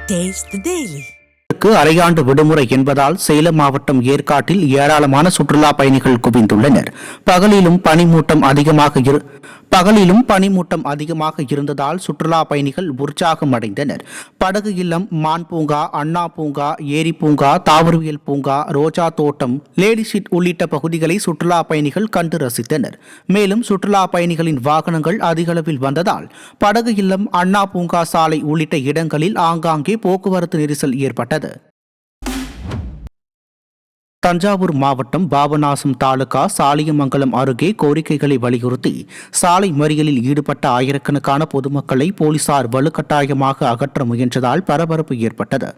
Taste the Daily. அரையாண்டு விடுமுறை என்பதால் சேலம் மாவட்டம் ஏற்காட்டில் ஏராளமான சுற்றுலா பயணிகள் குவிந்துள்ளனர். பகலிலும் பனிமூட்டம் அதிகமாக இருந்ததால் சுற்றுலா பயணிகள் உற்சாகம் அடைந்தனர். படகு இல்லம், மான் பூங்கா, அண்ணா பூங்கா, ஏரி பூங்கா, தாவரவியல் பூங்கா, ரோஜா தோட்டம், லேடிஷிட் உள்ளிட்ட பகுதிகளை சுற்றுலா பயணிகள் கண்டு ரசித்தனர். மேலும் சுற்றுலா பயணிகளின் வாகனங்கள் அதிகளவில் வந்ததால் படகு இல்லம், அண்ணா பூங்கா சாலை உள்ளிட்ட இடங்களில் ஆங்காங்கே போக்குவரத்து நெரிசல் ஏற்பட்டது. தஞ்சாவூர் மாவட்டம் பாபநாசம் தாலுகா சாலியமங்கலம் அருகே கோரிக்கைகளை வலியுறுத்தி சாலை மறியலில் ஈடுபட்ட ஆயிரக்கணக்கான பொதுமக்களை போலீசார் வலுக்கட்டாயமாக அகற்ற முயன்றதால் பரபரப்பு ஏற்பட்டது.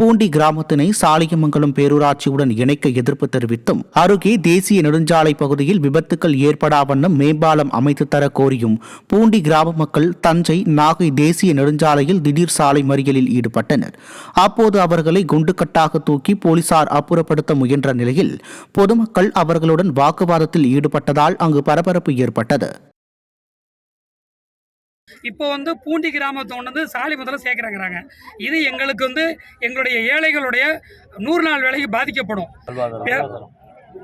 பூண்டி கிராமத்தினை சாலியமங்கலம் பேரூராட்சியுடன் இணைக்க எதிர்ப்பு தெரிவித்தும், அருகே தேசிய நெடுஞ்சாலை பகுதியில் விபத்துக்கள் ஏற்படா வண்ணம் மேம்பாலம் அமைத்து தர கோரியும் பூண்டி கிராம மக்கள் தஞ்சை நாகை தேசிய நெடுஞ்சாலையில் திடீர் சாலை மறியலில் ஈடுபட்டனர். அப்போது அவர்களை குண்டுக்கட்டாக தூக்கி போலீசார் அப்புறப்படுத்த முயன்ற நிலையில் பொதுமக்கள் அவர்களுடன் வாக்குவாதத்தில் ஈடுபட்டதால் அங்கு பரபரப்பு ஏற்பட்டது. இப்போ பூண்டி கிராமத்தை கொண்டு சாலை முதல்ல சேர்க்குறாங்கிறாங்க. இது எங்களுக்கு எங்களுடைய ஏழைகளுடைய 100 நாள் வேலைக்கு பாதிக்கப்படும்.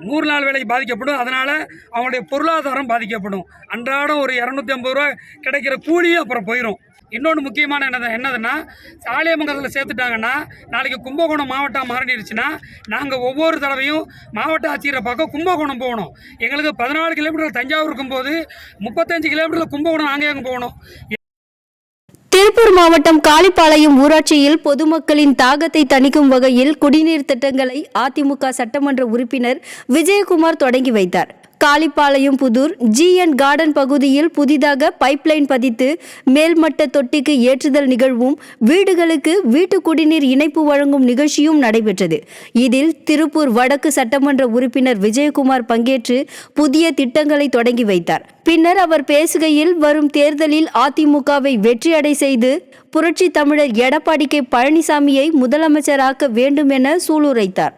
100 நாள் வேலைக்கு பாதிக்கப்படும். அதனால் அவங்களுடைய பொருளாதாரம் பாதிக்கப்படும். அன்றாடம் ஒரு 250 ரூபா கிடைக்கிற கூலியும் அப்புறம் போயிடும். இன்னொன்று முக்கியமான என்னதுன்னா, சாலியமங்கலத்தில் சேர்த்துட்டாங்கன்னா நாளைக்கு கும்பகோணம் மாவட்டம் மாறிடுச்சுன்னா நாங்கள் ஒவ்வொரு தடவையும் மாவட்ட ஆட்சியரை பார்க்க கும்பகோணம் போகணும். எங்களுக்கு 14 கிலோமீட்டர் தஞ்சாவூர் இருக்கும்போது 35 கிலோமீட்டரில் கும்பகோணம் நாங்கள் எங்கே போகணும். திருப்பூர் மாவட்டம் காளிப்பாளையம் ஊராட்சியில் பொதுமக்களின் தாகத்தை தணிக்கும் வகையில் குடிநீர் திட்டங்களை அதிமுக சட்டமன்ற உறுப்பினர் விஜயகுமார் தொடங்கி வைத்தார். காளிப்பாளையம் புதூர் GN கார்டன் பகுதியில் புதிதாக பைப்லைன் பதித்து மேல்மட்ட தொட்டிக்கு ஏற்றுதல் நிகழ்வும், வீடுகளுக்கு வீட்டு குடிநீர் இணைப்பு வழங்கும் நிகழ்ச்சியும் நடைபெற்றது. இதில் திருப்பூர் வடக்கு சட்டமன்ற உறுப்பினர் விஜயகுமார் பங்கேற்று புதிய திட்டங்களை தொடங்கி வைத்தார். பின்னர் அவர் பேசுகையில், வரும் தேர்தலில் அதிமுகவை வெற்றியடை செய்து புரட்சி தமிழர் எடப்பாடி கே. பழனிசாமியை முதலமைச்சராக்க வேண்டும் என சூளுரைத்தார்.